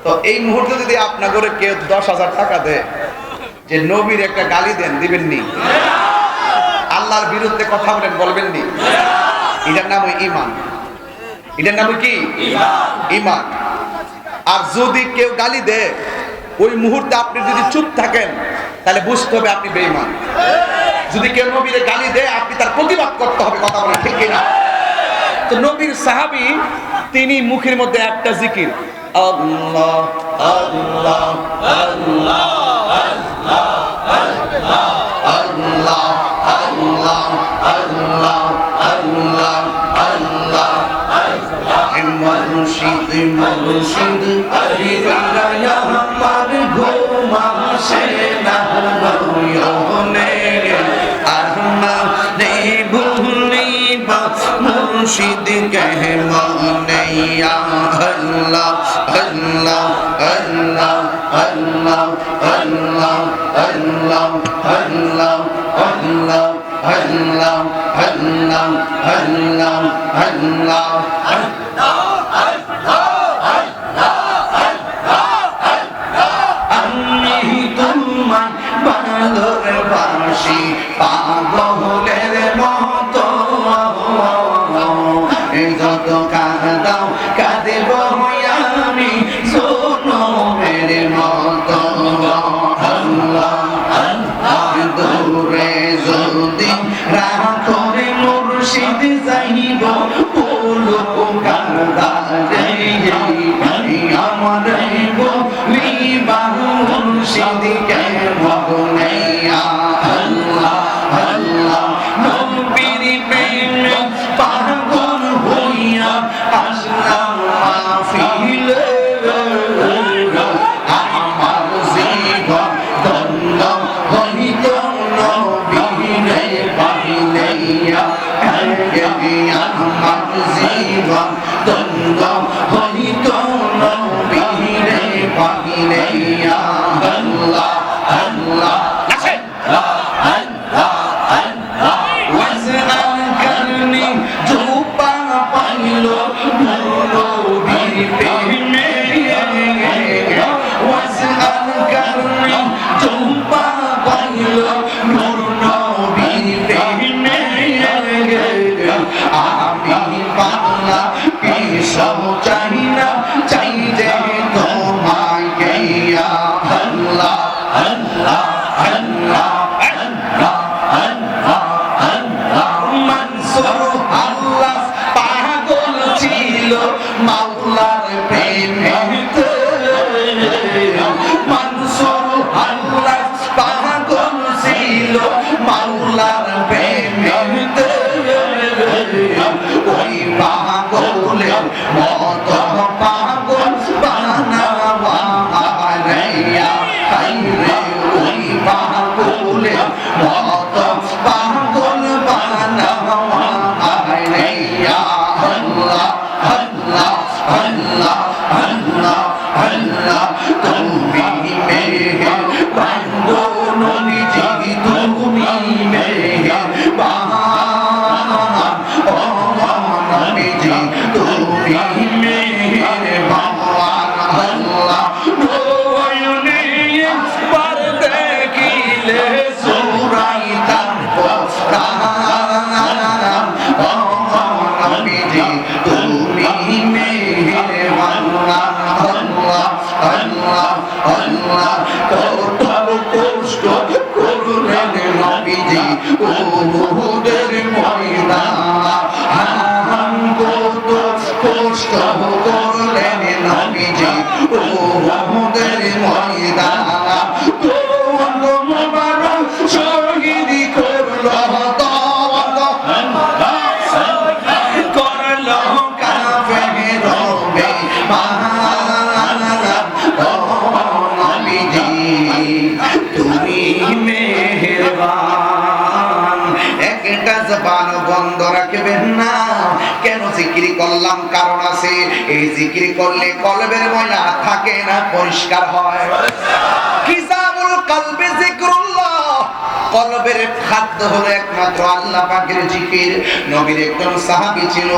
তো এই মুহূর্তে যদি আপনার করে কেউ 10,000 টাকা দেয় যে নবীর একটা গালি দেন, দিবেন নি? আল্লাহর বিরুদ্ধে কথা বলেন, বলবেন নি? এটার নাম ঈমান। এটার নাম কি? ঈমান। আর যদি কেউ গালি দেয় ওই মুহূর্তে আপনি যদি চুপ থাকেন তাহলে বুঝতে হবে আপনি বেঈমান। যদি কেউ নবীর গালি দেয় আপনি তার প্রতিবাদ করতে হবে। কথা বলেন ঠিক কিনা? তো নবীর সাহাবী তিনি মুখের মধ্যে একটা জিকির, আল্লাহ আল্লাহ আল্লাহ আল্লাহ আল্লাহ আল্লাহ আল্লাহ আল্লাহ আল্লাহ আল্লাহ মুর্শিদ মুর্শিদ আলিয়া আমার ঘুমাসে না নয়নে আহমা নে ভুলিবা মুর্শিদ কে মনে আল্লাহ আল্লাহ আল্লাহ আল্লাহ আল্লাহ আল্লাহ আল্লাহ আল্লাহ আল্লাহ আল্লাহ আল্লাহ আল্লাহ ভালোবাসি পাগলের মতো যত কাঁদাও কাঁদেব আমি শোনো মেরে মতো। দূরে যদি রাখরে মুর্শিদ যাইব বলো কাঁদারে আমার বলিবা মুর্শিদ কে মনে আল্লাহ আল্লাহ নবীর প্রেমে পাগল হইয়া আসলাম মাহফিলে আমার জীবন ধন্য হইত নবীরে পাইলে আমার জীবন ধন্য হইত নবীরে পাইলে আল্লাহ আল্লাহ আমি পাগলা পিছাও চাই না, চাই যে তোমায় আল্লাহ আল্লাহ আল্লাহ আল্লাহ আল্লাহ আল্লাহ। মানসুর আল্লাহ পাগল ছিল মাওলার প্রেমেতে, মানসুর আল্লাহ পাগল ছিল মাওলার প্রেমেতে। ওই পাগলের মতো পাগল বানাওয়া আলাইয়া হাইরে, ওই পাগলের মতো পাগল বানাওয়া আলাইয়া আল্লাহ আল্লাহ আল্লাহ আল্লাহ আল্লাহ। তুমি মেহে বান্দো নবীজি, তুমি মেহে তুমি মেরে বাবার আল্লাহ নয়নে একবার দেখিলে সুরাইতা কষ্ট করলেন নবীজি উহুদের ময়দানে তওয়াঙ্গ মুবারক শহীদ করলো বন্ধ রাখবেন না। কেন জিকির করলাম? কারণ আছে। এই জিকির করলে কলবের ময়লা থাকে না, পরিষ্কার হয়। কিতাবুল কলবে যিকরুল্লাহ, কলবের খাদ্য হলো একমাত্র আল্লাহ পাকের জিকির। নবীর একজন সাহাবী ছিল,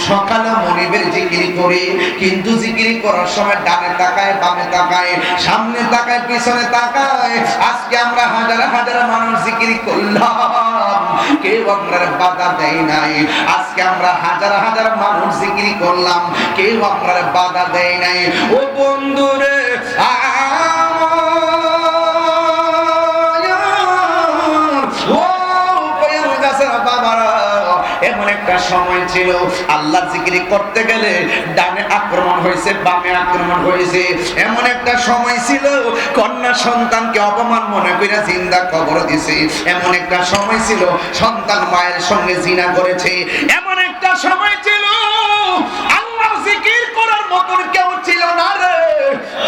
সকালে মনিবের জিকির করে, কিন্তু জিকির করার সময় ডানে তাকায়, বামে তাকায়, সামনে তাকায়, পিছনে তাকায়। আজকে আমরা হাজার হাজার মানুষ জিকির করলাম, কেউ আমরা বাধা দেয় নাই। আজকে আমরা হাজার হাজার মানুষ জিকির করলাম, কেউ আমরা বাধা দেয় নাই। ও বন্ধুরে, এমন একটা সময় ছিল আল্লাহর জিকির করতে গেলে ডানে আক্রমণ হয়েছে, বামে আক্রমণ হয়েছে। এমন একটা সময় ছিল কন্যা সন্তানকে অপমান মনে করে জিন্দা কবর দিছে। এমন একটা সময় ছিল সন্তান মায়ের সঙ্গে জিনা করেছে। এমন একটা সময় ছিল আল্লাহর জিকির করার মতন কেউ ছিল না রে।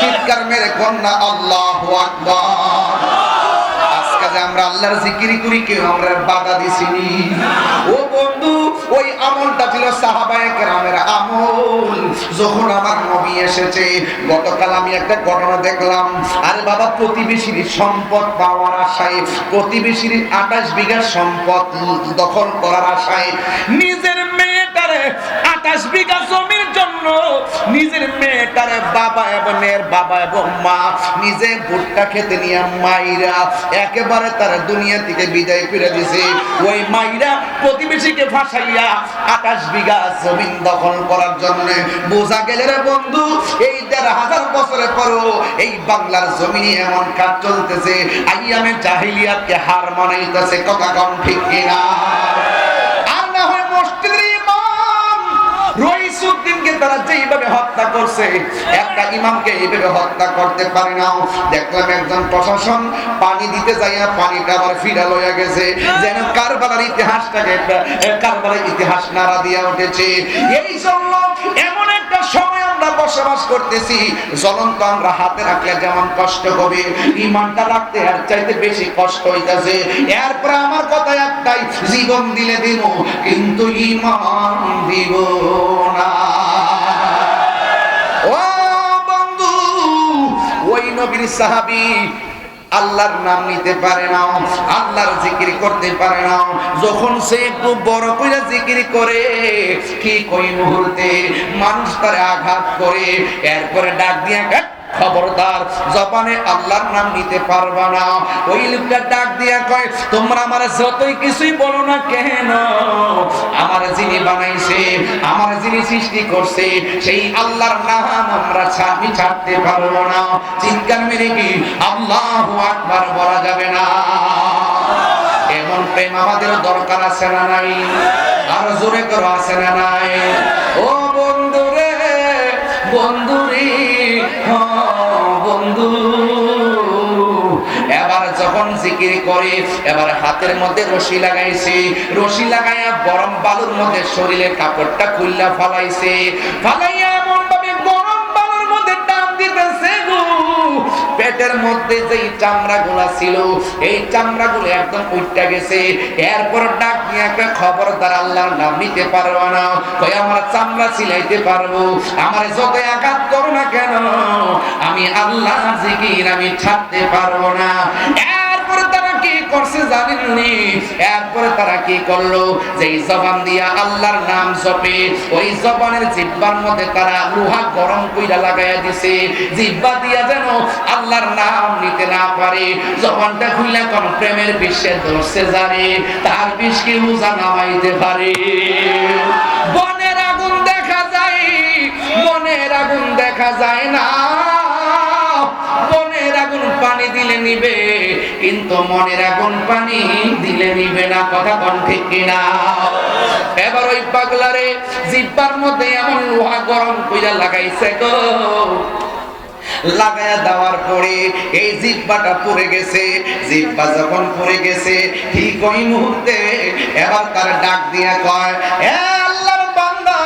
চিৎকার মেরে কন্যা আল্লাহু আকবার। আমরা আল্লাহর জিকির করি, কেউ আমরা বাধা দিছিনি। ও বন্ধু, ওই আমলটা ছিল সাহাবায়ে কেরামের আমল। যখন আমার নবী এসেছে, গতকাল আমি একটা ঘটনা দেখলাম। আরে বাবা, প্রতিবেশীর সম্পদ পাওয়ার আশায়, প্রতিবেশীর 28 বিঘা সম্পদ দখল করার আশায় নিজের মেয়েটারে 28 বিঘা জমির জন্য নিজের মেয়েটারে বাবা এবং মা নিজে ভুট্টা খেতে নিয়ে মাইরা একেবারে তার দুনিয়া থেকে বিদায় করে দিছে। ওই মাইরা প্রতিবেশীকে ফাঁসাইয়া 28 বিঘা জমিন দখল করার জন্য। বোঝা গেল রে বন্ধু, এই 1500 বছরের পরও এই বাংলার জমিনে এমন কাজ চলতেছে, আইয়ামে জাহিলিয়াতকে হার মানাইতেছে। কথা কম ঠিক কিনা? আর না হয় মসজিদের ইমাম রইসুদ্দিনকে তারা যেইভাবে হত্যা করছে, একটা ইমামকে এইভাবে হত্যা করতে পারে না। দেখলাম একজন প্রশাসন পানি দিতে যাইয়া পানিটা আবার ফিরা লইয়া গেছে, যেন কারবালার ইতিহাস নাড়া দিয়া উঠেছে। এই জন্য এমন একটা সময় আমরা বসবাস করতেছি, জ্বলন্ত আমরা হাতে রাখলে যেমন কষ্ট হবে, ইমানটা রাখতে আর চাইতে বেশি কষ্ট হইতাছে। এরপর আমার কথা একটাই, জীবন দিলে দিব, কিন্তু ইমান দিব না। ও বন্ধু, ওই নবীর সাহাবী আল্লাহর নাম নিতে পারে না, আল্লাহর জিকির করতে পারে না। যখন সে একটু বড় কইরা জিকির করে, ঠিক ওই মুহূর্তে মানুষ তারে আঘাত করে, এরপরে ডাক দিয়ে খবরদার, জবানে আল্লাহর নাম নিতে পারবা না। ওই লোকটা ডাক দিয়া কয়, তোমরা আমার যতই কিছুই বলো না কেন, আমার যিনি বানাইছে, আমার যিনি সৃষ্টি করছে, সেই আল্লাহর নাম আমরা ছাড়তে পারবো না। চিৎকার মেরে কি আল্লাহু আকবার বলা যাবে না? এমন প্রেম আমাদের দরকার আছে না নাই? আর জোরে করো, আছে না নাই? ও বন্ধুরে, বন্ধুরে, বন্ধু, এবার যখন জিকির করে, এবার হাতের মধ্যে রশি লাগাইছে, রশি লাগাইয়া গরম বালুর মধ্যে শরীরের কাপড়টা খুললা ফালাইছে, ফালাইয়া এমন ভাবে গরম বালুর মধ্যে টান দিতেছে গো, পেটের মধ্যে যেই চামড়াগুলা ছিল, এই চামড়াগুলো একদম উঠে গেছে। এরপর ডাক নিয়ে একটা খবরদার, আল্লাহর নাম নিতে পারবো না, কই আমার চামড়া সিলাইতে পারবো, আমার যত আঘাত করো না কেন, আমি আল্লাহর জিকির আমি ছাড়তে পারবো না। এরপরে তারা কি করছে জানেননি? এরপরে তারা কি করলো, যেই জবান দিয়া আল্লাহর নাম জপে, ওই জবানের জিহ্বার মধ্যে তারা লোহা গরম কইরা লাগাইয়া দিছে, জিহ্বা দিয়া যেন আল্লাহর নাম নিতে না পারে। জবানটা খুললে কোন প্রেমের বিষে ধরছে জানে, তার বিষ কি উজা নামাইতে পারে? বনের আগুন দেখা যায়, মনের আগুন দেখা যায় না। বনের আগুন পানি দিলে নিবে, কিন্তু কিন্তু মনের আগুন পানি দিলে নিবে না, কথা কোন ঠিক কিনা? এবার ওই পাগলারে জিহ্বার মধ্যে এমন লোহা গরম কইরা লাগাইছে গো, লাগায়া দেওয়ার পরে এই জিহ্বাটা পুড়ে গেছে। জিহ্বা যখন পুড়ে গেছে ঠিক ওই মুহূর্তে এবার তার ডাক দিয়া কয়, এ আল্লাহর বান্দা,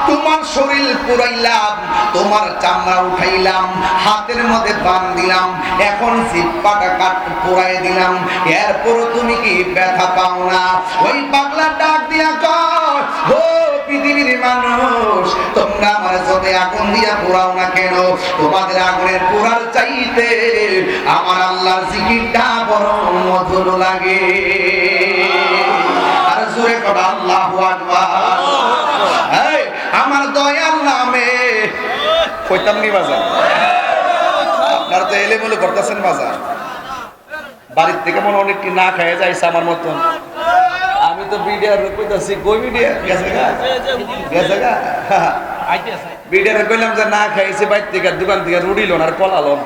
তোমার শরীর পুরাইলাম, তোমার চামড়া উঠাইলাম, হাতের মধ্যে বান দিলাম, এখন জিহ্বাটা কাট পুরাই দিলাম, এরপরও তুমি কি ব্যথা পাও না? ওই পাগলা ডাক দিয়া কয়, ও পৃথিবীর মানুষ, তোমরা আমার যত আগুন দিয়া পোড়াও না কেন, তোমাদের আগুনের পোড়ার চাইতে আমার আল্লাহর জিকিরটা বড় মধুর লাগে। আর জোরে করা আল্লাহু আকবার। এই আমার দয়াল নামে কইতাম নি বাজার, আপনারা তো এলেমেলে করতেছেন বাজার, বাড়ির থেকে মনে অনেক কি না খায় যাইছে আমার মতন। আমি তো বিডিআর কইতাছি, কই বিডিআর গেছে গা, গেছে গা বিডিআর কইলাম যে না খাইছে, বাইর থেকে দোকান থেকে রুটি লোন আর কলা লোন,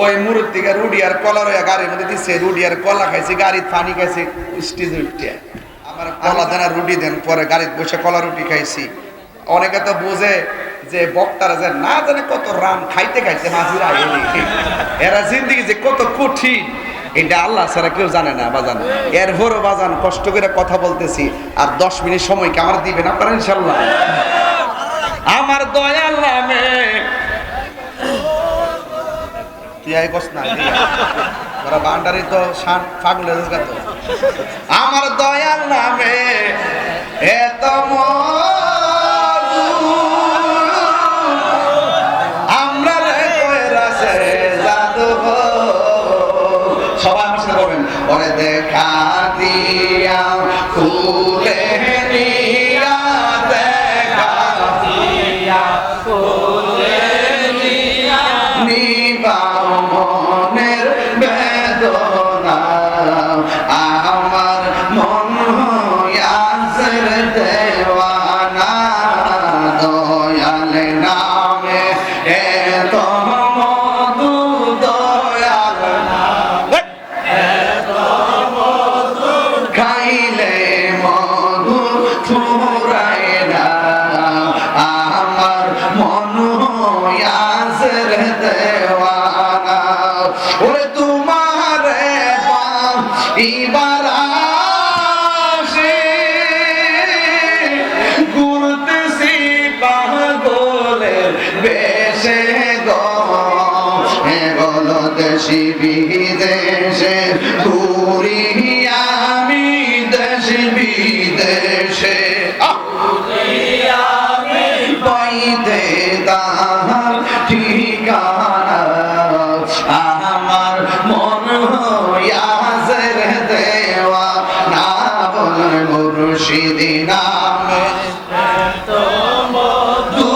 ওই মুরুদ থেকে রুটি আর কলা রয়া গাড়ির মধ্যে দিচ্ছে, রুটি আর কলা খাইছে, গাড়ির পানি খাইছে, স্টেজে উঠে আমার কলা দেন আর রুটি দেন, পরে গাড়িতে বসে কলা রুটি খাইছি। অনেকে তো বোঝে যে বক্তারা যে না জানে কত রাম খাইতে খাইতে মাঝিরা এলি, এরা জিন্দিগি যে কত কঠিন এটা আল্লাহ ছাড়া কেউ জানে না বাজান। এরপরও বাজান কষ্ট করে কথা বলতেছি, আর 10 মিনিট সময় কি আমার দিবেন আপনারা ইনশাআল্লাহ? আমার দয়াল নামে তুই আই কস না ওরা বান্ডারি তো শান ফাগলে গাতো। আমার দয়াল নামে এত আমরা রে কইরা সে জাদু, সবাই আমার সাথে বলবেন, ওরে দেখা দিয়া খুলে নিয়া, দেখা দিয়া খুলে নিয়া, নিবাও মনের বেদনা, আমার মন হইয়াছে দেওয়ানা, দয়াল নামে এত মধু, দয়াল খাইলে মধু ফুরায় না, আমার মন হইয়াছে দেওয়ানা, ওরে তোমার এবার আসে ঘুরতেছি পাগলের বেশে গো, বলো দেশি বিদেশে ঘুরি আমি, দেশ বিদেশে পাইতে তাহার ঠিকানা, আমার মন হইয়াছে দেওয়া না, বল মুর্শিদি নামে মধু,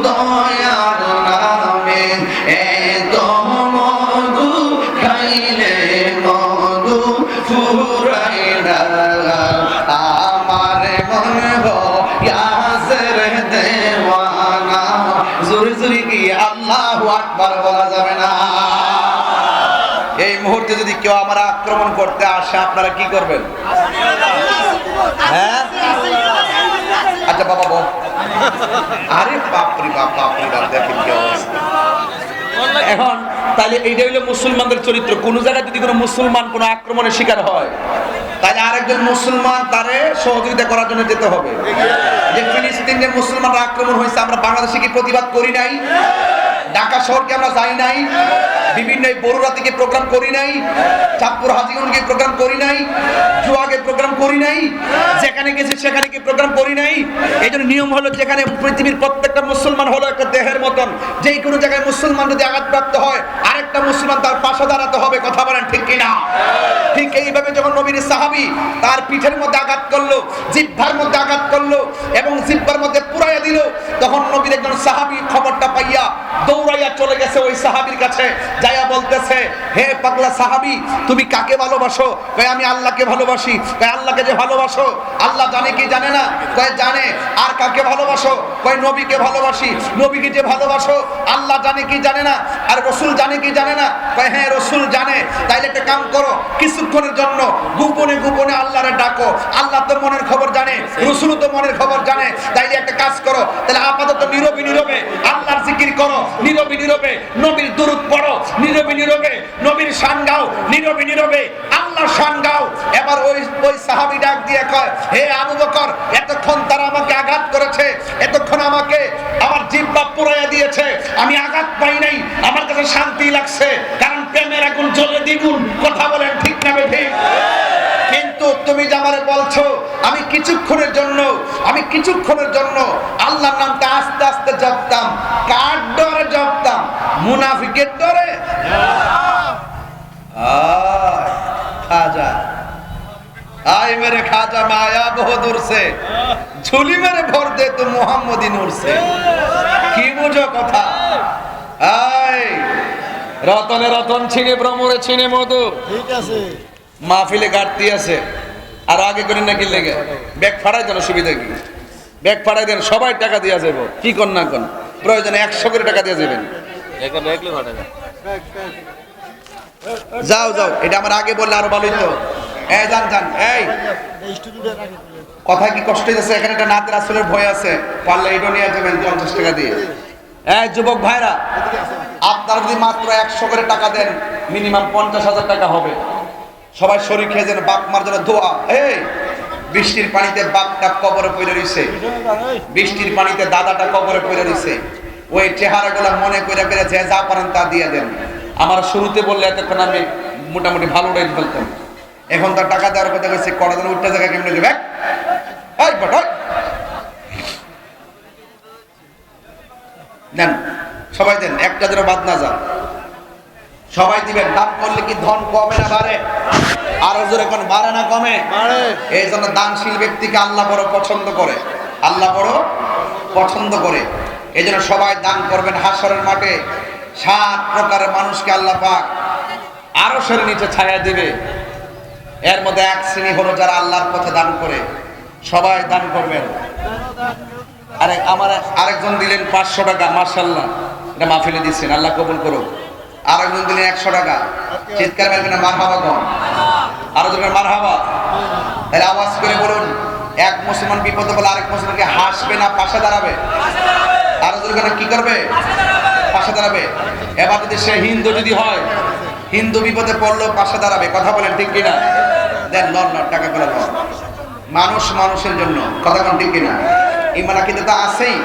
দয়ার নামে এত মধু, খাইলে মধু ফুরায় না, আমার মন হইয়াছে দেওয়ানা। জোরে জোরে কি আল্লাহু আকবার বলা যাবে না? এই মুহূর্তে যদি কেউ আমার আক্রমণ করতে আসে আপনারা কি করবেন? হ্যাঁ আচ্ছা বাবা বল, আরে বাপরে বাপ, বাপরে বাপ, দেখেন কি অবস্থা। এখন তাহলে এইটা হইলো মুসলমানদের চরিত্র। কোন জায়গায় যদি কোনো মুসলমান কোনো আক্রমণের শিকার হয়, তাহলে আরেকজন মুসলমান তারে সহযোগিতা করার জন্য যেতে হবে। যে ফিলিস্তিনে মুসলমানরা আক্রমণ হয়েছে, আমরা বাংলাদেশে কি প্রতিবাদ করি নাই? ঢাকা শহরকে আমরা যাই নাই? বিভিন্ন বড়ুরা থেকে প্রোগ্রাম করি নাই? চাঁদপুর হাজীগঞ্জকে প্রোগ্রাম করি নাই? জুয়াগে প্রোগ্রাম করি নাই? যেখানে গেছে সেখানে কি প্রোগ্রাম করি নাই? এই জন্য নিয়ম হলো, যেখানে পৃথিবীর প্রত্যেকটা মুসলমান হলো একটা দেহের মতন, যেই কোনো জায়গায় মুসলমান যদি আঘাতপ্রাপ্ত হয় আরেকটা মুসলমান তার পাশে দাঁড়াতে হবে, কথা বলেন ঠিক কিনা? ঠিক এইভাবে যখন নবীর সাহাবী তার পিঠের মধ্যে আঘাত করলো, জিহ্বার মধ্যে আঘাত করলো এবং জিহ্বার মধ্যে পুরাইয়া দিল, তখন নবীর একজন সাহাবী খবরটা পাইয়া দৌড়াইয়া চলে গেছে ওই সাহাবীর কাছে, যাইয়া বলতেছে, হে পাগলা সাহাবী, তুমি কাকে ভালোবাসো? কয় আমি আল্লাহকে ভালোবাসি। কয় আল্লাহকে যে ভালোবাসো, আল্লাহ জানে কি জানে না? কয় জানে। আর কাকে ভালোবাসো? কয় নবীকে ভালোবাসি। নবীকে যে ভালোবাসো আল্লাহ জানে কি জানে না, আর রাসূল জানে কি জানে না? কয় হ্যাঁ রাসূল জানে। তাইলে একটা কাম করো, কিছুক্ষণের জন্য গোপনে গোপনে আল্লাহরে ডাকো। আল্লাহ তো মনের খবর জানে, রাসূল তো মনের খবর জানে। তাইলে একটা কাজ করো, তাহলে আপাতত নীরবে নীরবে আল্লাহর জিকির করো, নীরবে নীরবে নবীর দুরূদ পড়ো, নীরবে নীরবে নবীর শান গাও, নীরবে নীরবে আল্লাহর শান গাও। এবার ওই সাহাবী ডাক দিয়ে কয়, হে আবু বকর, এতক্ষণ তারা আমাকে আঘাত করেছে, এতক্ষণ আমাকে আমার জিহ্বা পুড়াইয়া দিয়েছে, আমি আঘাত পাই নাই, আমার কাছে শান্তি লাগছে, কারণ প্রেমের আগুন জ্বলে দ্বিগুণ। কথা বলেন ঠিক না বেঠিক? কিন্তু তুমি যে আমারে বলছো আমি কিছুক্ষণের জন্য আল্লাহর নামটা আস্তে আস্তে জপতাম, কার ডরে জপতাম? মুনাফিকের ডরে? খাজা আয় মেরে খাজা মায়া বহুদূর সে ঝুলি মেরে ভর দে তো মুহাম্মদি নূর সে। কি বুঝো কথা? আয় রতনে রতন ছিনে ভ্রমরে ছিনে মধু। ঠিক আছে, মাহফিলে ঘাটতি আছে, আর আগে করে নাকি লেগে ব্যাগ ফাড়াই দেন, সুবিধা কি? ব্যাগ ফাড়াই দেন, সবাই টাকা দিয়ে যাব, কি কর না কোন প্রয়োজনে 100 করে টাকা দিয়ে যাবেন। যাও যাও, এটা আমার আগে বললে আরো ভালোই তো। এই যান যান, এই কথা কি কষ্ট হইতেছে? এখানে একটা নাত রাসূলের ভয় আছে, পারলে এটা নিয়ে যাবেন 50 টাকা দিয়ে। এই যুবক ভাইরা, আপনারা যদি মাত্র 100 করে টাকা দেন, মিনিমাম 50,000 টাকা হবে। সবাই শরীর খেয়ে যেন বাপ মার জন্য দোয়া। এই বৃষ্টির পানিতে বাপটা কবরে পড়ে রইছে, বৃষ্টির পানিতে দাদাটা কবরে পড়ে রইছে, ওই চেহারাগুলো মনে করে করে যে যা পারেন তা দিয়ে দেন। আমার শুরুতে বললে এতক্ষণ আমি মোটামুটি ভালো উড়াই ফেলতাম, এখন তার টাকা দেওয়ার কথা কইছে, কটা দিন উঠতে জায়গা কেমনে দেবে? এই বট দেন, সবাই দেন, একটা যেন বাদ না যা, সবাই দিবেন। দান করলে কি ধন কমে না বাড়ে? আরো জোরে কোন বাড়ে না কমে? এই জন্য দানশীল ব্যক্তিকে আল্লাহ বড় পছন্দ করে, আল্লাহ বড় পছন্দ করে। এই জন্য সবাই দান করবেন। হাসরের মাঠে 7 প্রকারের মানুষকে আল্লাহ পাক আরশের নিচে ছায়া দিবে। এর মধ্যে এক শ্রেণী হলো যারা আল্লাহর পথে দান করে। সবাই দান করবেন। আমার আরেকজন দিলেন 500 টাকা, মাশাআল্লাহ, এটা মাহফিলে দিচ্ছেন, আল্লাহ কবুল করুক। আরেকজন দিলেন 100 টাকা, চিৎকার মারবেন না মারহাবা কোন? আরো জনের মারহাবা। তাহলে আওয়াজ করে বলুন, এক মুসলমান বিপদে বলে আরেক মুসলমানকে হাসবে না পাশে দাঁড়াবে? আরো জনের কি করবে? পাশে দাঁড়াবে। এবার যদি সে হিন্দু যদি হয়, হিন্দু বিপদে পড়লো পাশে দাঁড়াবে। কথা বলেন ঠিক কিনা? দেন লন লন, টাকা করে লন। মানুষ মানুষের জন্য, কথা বলেন ঠিক কিনা? ইমানা কিন্তু তা আছেই,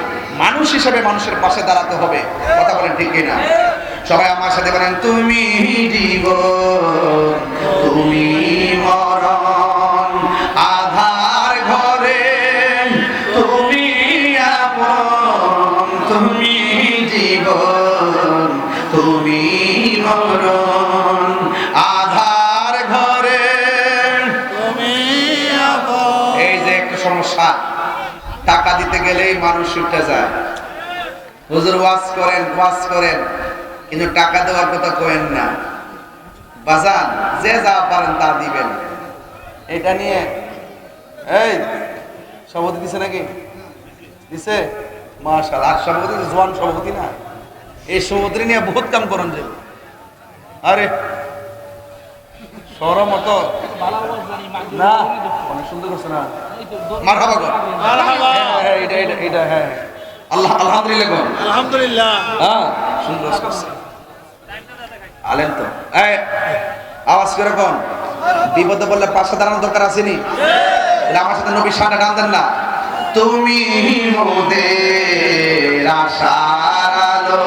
মানুষ হিসেবে মানুষের পাশে দাঁড়াতে হবে। কথা বলেন ঠিক কিনা? সবাই আমার সাথে বলেন, তুমি জীবন তুমি মরণ, আধার ঘরে তুমি আপন, তুমি জীবন তুমি মরণ, আধার ঘরে তুমি আপন। এই যে একটা সমস্যা, টাকা দিতে গেলেই মানুষ উঠে যায়। হুজুর ওয়াজ করেন, কিন্তু টাকা দেওয়ার কথা কইেন না। বাজান যে যা পারেন তা দিবেন। এটা নিয়ে এই সভাপতি দিছে নাকি? দিছে, মাশাআল্লাহ। আর সভাপতি জোয়ান সভাপতি না, এই সভাপতি নিয়ে বহুত কাম করেন যে। আরে শরম মতো না, অনেক সুন্দর করছে না, মারহাবা কর, মারহাবা। এটা হ্যাঁ, আল্লাহ আলহামদুলিল্লাহ কর, আলহামদুলিল্লাহ। হ্যাঁ, সুন্দর করছে, আলেন তো। এই আওয়াজ করে কোন? বিপদে বললে পাশে দাঁড়ানোর দরকার আসেনি? আমার সাথে নবীর সামনে টান দেন না। তুমি মোদের আশার আলো,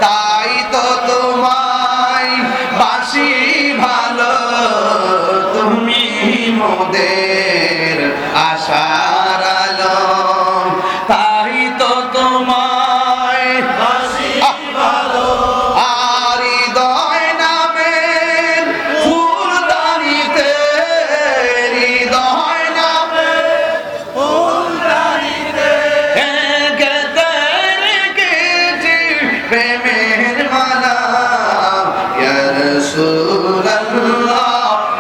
তাই তো তোমায় বাসি ভালো, তুমি মোদের আশার আলো, তাই তো তোমায় বাসি ভালো। আর হৃদয় নামের ফুলদানিতে, হৃদয় নামের ফুলদানিতে গেঁথে রেখেছি প্রেমের মালা। ইয়া রাসূলুল্লাহ,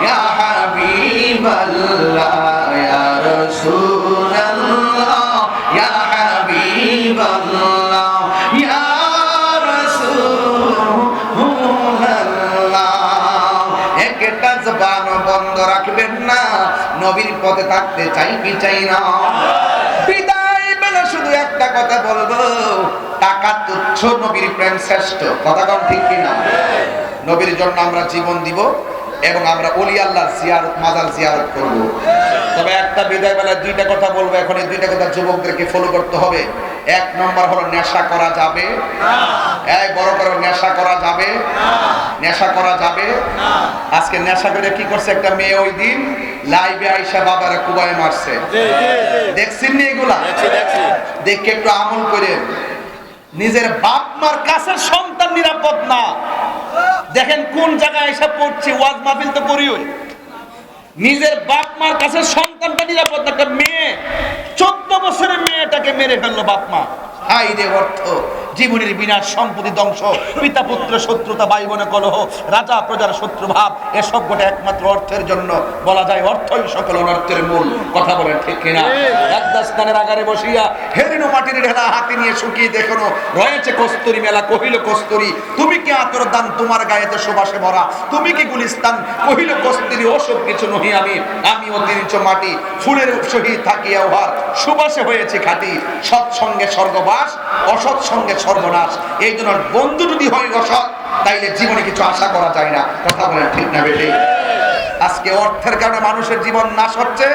ইয়া হাবিবাল্লাহ, ইয়া রাসূল নবীর পথে থাকতে চাই কি চাই না? বিদায় বেলা শুধু একটা কথা বলবো, টাকা তুচ্ছ, নবীর প্রেম শ্রেষ্ঠ। কথা কম ঠিক কিনা? নবীর জন্য আমরা জীবন দিব এবং আমরা ওলি আল্লাহর জিয়ারত, মাজার জিয়ারত করব। তবে একটা বিদায় বেলায় দুইটা কথা বলবো। এখন এই দুইটা কথা যুবকদেরকে ফলো করতে হবে। এক নম্বর হলো নেশা করা যাবে না। এই বড় করে নেশা করা যাবে না। নেশা করা যাবে না। আজকে নেশা করে কি করছে একটা মেয়ে ওই দিন লাইভে আইসা বাবারে কুবায় মারছে। দেখছেন নি এগুলা? দেখে একটু আমল করে। নিজের বাপ মার কাছে সন্তান নিরাপদ না। দেখেন কোন জায়গায় এসে পড়ছি, ওয়াজ মাহফিল তো করিও। নিজের বাপ মার কাছে সন্তানটা নিরাপদ না। একটা মেয়ে 14 বছরের মেয়েটাকে মেরে ফেললো বাপ মা। হাই রে অর্থ, জীবনের বিনাশ, সম্পত্তি ধ্বংস, পিতা পুত্র শত্রুতা, ভাই বোনে কলহ, রাজা প্রজার শত্রু ভাব, এসব গোটা একমাত্র অর্থের জন্য। বলা যায় অর্থই সকল অনর্থের মূল। কথা বলেন ঠিক কিনা? একদাস্তানের আগারে বসিয়া হেরিনো মাটির ঢেলা হাতে নিয়ে শুকিয়ে দেখো রয়েছে কস্তুরী মেলা। কহিল কস্তুরী তুমি কি আতর দান, তোমার গায়েতে সুবাসে ভরা। তুমি কি গুলিস্তান, কহিল কস্তুরী ওসব কিছু নহি আমি। আমি অতিরিচ মাটি, ফুলের সহিত থাকিয়া উহার সুবাসে হয়েছে খাঁটি। সৎসঙ্গে স্বর্গবাস, অসৎ সঙ্গে সর্বনাশ। এই জন্য বন্ধু যদি হয় অসৎ, তাইলে জীবনে কিছু আশা করা যায় না। কথা বলেন ঠিক না বেশি? আজকে অর্থের কারণে মানুষের জীবন নাশ হচ্ছে,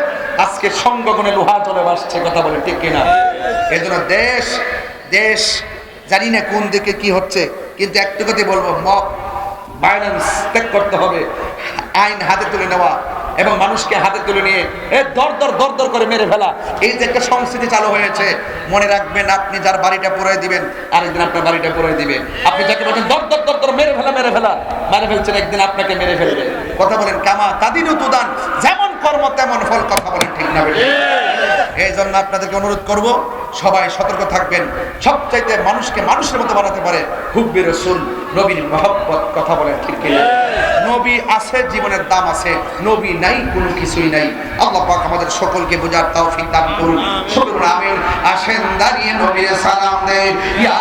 আজকে সঙ্গগুণে লোহা চলে আসছে। কথা বলেন ঠিক কিনা? এই জন্য দেশ দেশ জানি না কোন দিকে কি হচ্ছে, কিন্তু একটু কথা বলবো, মব ভায়োলেন্স ত্যাগ করতে হবে। আইন হাতে তুলে নেওয়া এবং মানুষকে হাতে তুলে নিয়ে দর দর করে মেরে ফেলা, এই যে একটা সংস্কৃতি চালু হয়েছে। মনে রাখবেন, আপনি যার বাড়িটা পুরাই দিবেন, আরেকদিন আপনার বাড়িটা পুরাই দিবে। আপনি যাকে বলেন দর দর মেরে ফেলা মেরে ফেলছেন, একদিন আপনাকে মেরে ফেলবে। কথা বলেন কামা কাদিনু তুদান, যেমন কর্ম তেমন ফল। কথা বলেন ঠিক না বেশি? এই জন্য আপনাদেরকে অনুরোধ করব, সবাই সতর্ক থাকবেন। সবচাইতে মানুষকে মানুষের মতো বানাতে পারে হুব্বে রাসূল, নবীর মহব্বত। কথা বলেন ঠিক কিনা? নবী আছে, জীবনের দাম আছে। নবী নাই, কোনো কিছুই নাই। আল্লাহ পাক আমাদের সকলকে বোঝার তৌফিক দান করুন। সকল আমিন। আসেন দাঁড়িয়ে নবীর সালাম দেই। ইয়া